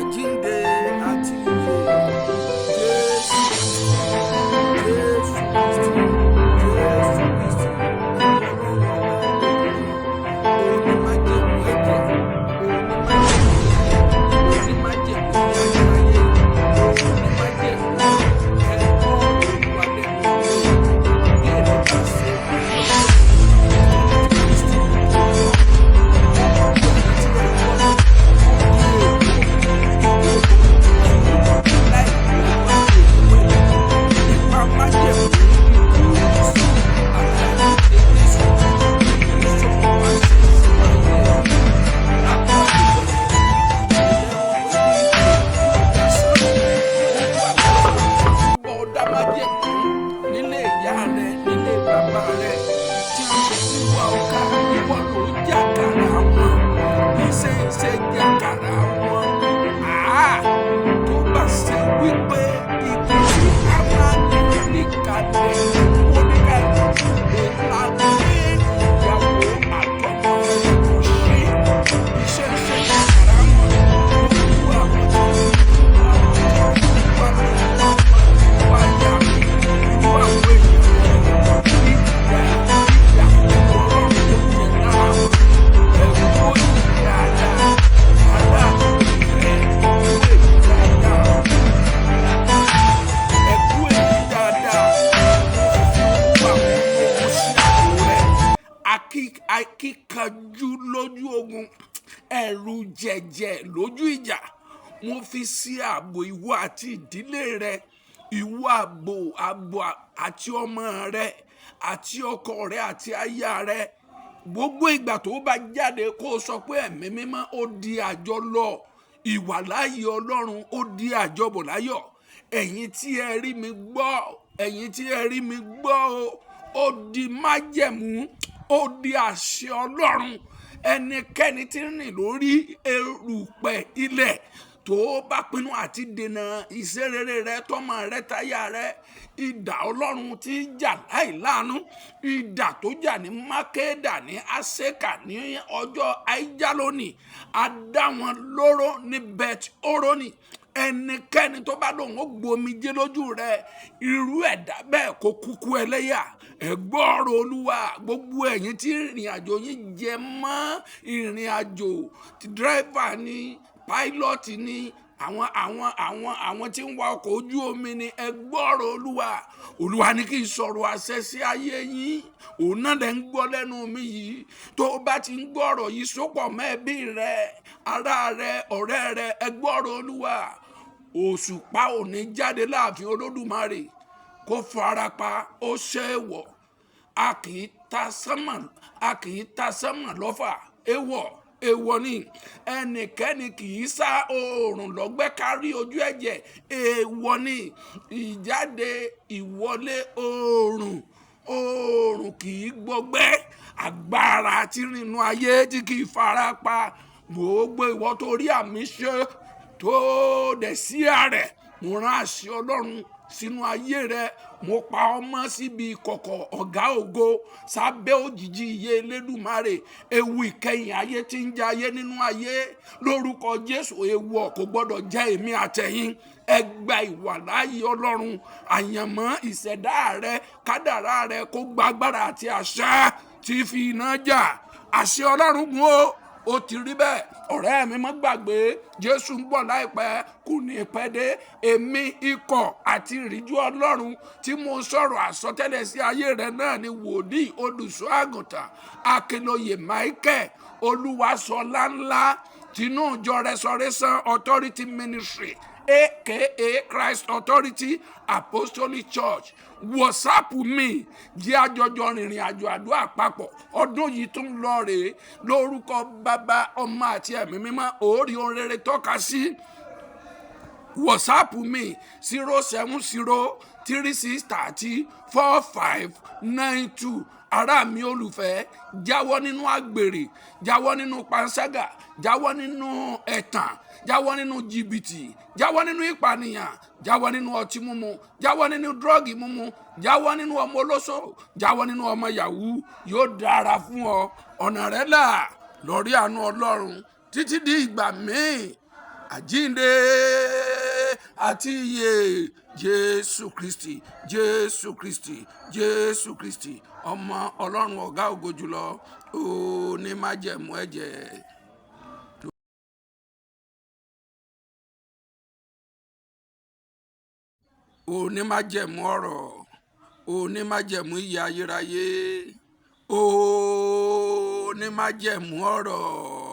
àjíǹde àti ìyè. Jésù Kristi, Jésù Kristi, Jésù Kristi, Ọlọ́run ọba Olódùmarè, onímájẹ̀mú ẹ̀jẹ̀, onímájẹ̀mú ìyè, onímájẹ̀mú ìyè ayérayé, onímájẹ̀mú ẹ̀kọ́ Olúwa lẹ́nu mi. Bí èmi bá ṣe Kristi nìkan, gbogbo ẹ̀yin tí ẹ gbọ́ mi, nílé ìyá rẹ, nílé bàbá rẹ, tí wọn kò sí wá ọ̀ka, ìwọ ló jàkàrà wọn, iṣẹ́ jàkàrà wọn. Tó bá ṣe wípé ibi tí a máa ní níkàlẹ̀ oníkàlẹ̀ ìlànà ìyàwó àtọmọ kò ṣe iṣẹ́ jàkàrà wọn. Gbogbo àwọn tí wọ́n ní wá yà irú àwọn èèyàn ìgbà Ọlọ́run tó jẹ lára wọn. Ẹ̀kọ́ ìdáadáa aláàbẹ̀ ẹ̀kú èyí dáadáa ẹ̀kú èyí dáadáa wà wọ́n sí àpò rẹ̀. Akíkanjú lójú ogun, ẹ̀rù jẹ̀jẹ̀ lójú ìjà, wọ́n fi sí ààbò ìwọ àti ìdílé rẹ, ìwọ ààbò àti ọmọ rẹ àti ọkọ rẹ àti aya rẹ. Gbogbo ìgbà tó bá jáde kó o sọ pé ẹ̀mí mímọ́ ó di àjọ lọ, ìwàláyé Ọlọ́run ó di àjọbọ̀ láyọ̀. Ẹ̀yin tí ẹ rí mi gbọ́, ẹ̀yin tí ẹ rí mi gbọ́ o, ó di májẹ̀mú, ó di àṣẹ Ọlọ́run. Ẹnikẹ́ni tí ń rìn lórí erùpẹ̀ ilẹ̀ tó bá pinnu àti dènà iṣẹ́ rere rẹ, tọmọ rẹ, táyà rẹ, idà Ọlọ́run tí ń jà láìláàánú, idà tó jà ní Mákédà, ní Aseka, ní ọjọ́ Aijaloni, a dá wọn lóró ní Bet-Horoni. Ẹnikẹ́ni tó bá lòun ó gbomijé lójú rẹ, irú ẹ̀dá bẹ́ẹ̀ kó kúkú ẹlẹ́yà. Ẹ gbọ́ ọ̀rọ̀ Olúwa, gbogbo ẹ̀yin tí ìrìn àjò yín jẹ mọ́ ìrìn àjò tí dírẹ́fà ni, páílọ́ọ̀tì ni, àwọn tí ń wa ọkọ̀ ojú omi ni. Ẹ gbọ́ ọ̀rọ̀ Olúwa. Olúwa ní kí n sọ̀rọ̀ àṣẹ sí ayé yín, òun náà lẹ ń gbọ́ lẹ́nu mi yìí. Tó o bá ti ń gbọ́ ọ̀rọ̀ yìí sopọ̀ mọ́ ẹbí rẹ, ará rẹ, ọ̀rẹ́ rẹ, ẹ gbọ́ ọ̀rọ̀ Olúwa. Òṣùpá ò ní jáde láàfin Olódùmarè kó farapa, ó ṣe é wọ̀. A kì í ta sánmà lọ́fà, èèwọ̀ ni. Ẹnikẹ́ni kì í sá oòrùn lọ́gbẹ́ kárí ojú ẹ̀jẹ̀, èèwọ̀ ni. Ìjáde ìwọlé oòrùn kì í gbọgbẹ́. Agbára tí nínú ayé tí kì í farapa. Gbogbo ìwọ tó rí àmì ṣe tó dẹ̀ sí ààrẹ, mo rán àṣẹ Ọlọ́run sínú ayé rẹ. Mo pa ọmọ síbi ìkọ̀kọ̀ ọ̀gá ògo, sábẹ́ òjìji iye Elédùmarè. Ewu ìkẹyìn ayé tí ń jẹ ayé nínú ayé, lórúkọ Jésù ewu kò gbọdọ̀ jẹ́ èmi àtẹ̀yìn. Ẹ gba ìwàláyé Ọlọ́run. Àyànmọ́ ìṣẹ̀dá rẹ, kádàrá rẹ kó gba agbára àti àṣẹ tí fi iná jà. Àṣẹ Ọlọ́run gùn ó ti rí bẹ́ẹ̀. Ọ̀rẹ́ mi má gbàgbé, Jésù ń bọ̀ láìpẹ́, kò ní pẹ́ dé. Èmi ikọ̀ àti ìríjú Ọlọ́run tí mo sọ̀rọ̀ àsọtẹ́lẹ̀ sí ayé rẹ náà ni wòlíì olùṣọ́ àgùntàn Akínlóye Michael Olúwaṣọlá ńlá tinú ìjọ Restoration Authority Ministry aka Christ Authority Apostolic Church. WhatsApp mi jẹ́ àjọjọ rìnrìn àjò àdúrà papọ̀. Ọdún yìí tún lọ rèé, lórúkọ Bàbá, Ọmọ àti Ẹ̀mí Mímọ́. Orí ohun rere tọ́ka sí. WhatsApp mi 07036304592. Ará mi olùfẹ́, jáwọ́ nínú àgbèrè, jáwọ́ nínú panṣágà, jáwọ́ nínú ẹ̀tàn, jáwọ́ nínú jìbìtì, jáwọ́ nínú ìpànìyàn, jáwọ́ nínú ọtí mímu, jáwọ́ nínú dírọ́ọ̀gì mímu, jáwọ́ nínú ọmọ olóṣó, jáwọ́ nínú ọmọ yahoo. Yóò dára fún ọ, ọ̀nà rẹ là, lórí àánú Ọlọ́run. Títí di ìgbà míì, àjínde àti ìyè Jésù Kristi, Jésù Kristi, Jésù Kristi, ọmọ Ọlọ́run ọ̀gá ògo jùlọ, onímájẹ̀mú ẹ̀jẹ̀. Onímájẹ̀mú ọ̀rọ̀, onímájẹ̀mú ìyè ayérayé, onímájẹ̀mú ọ̀rọ̀.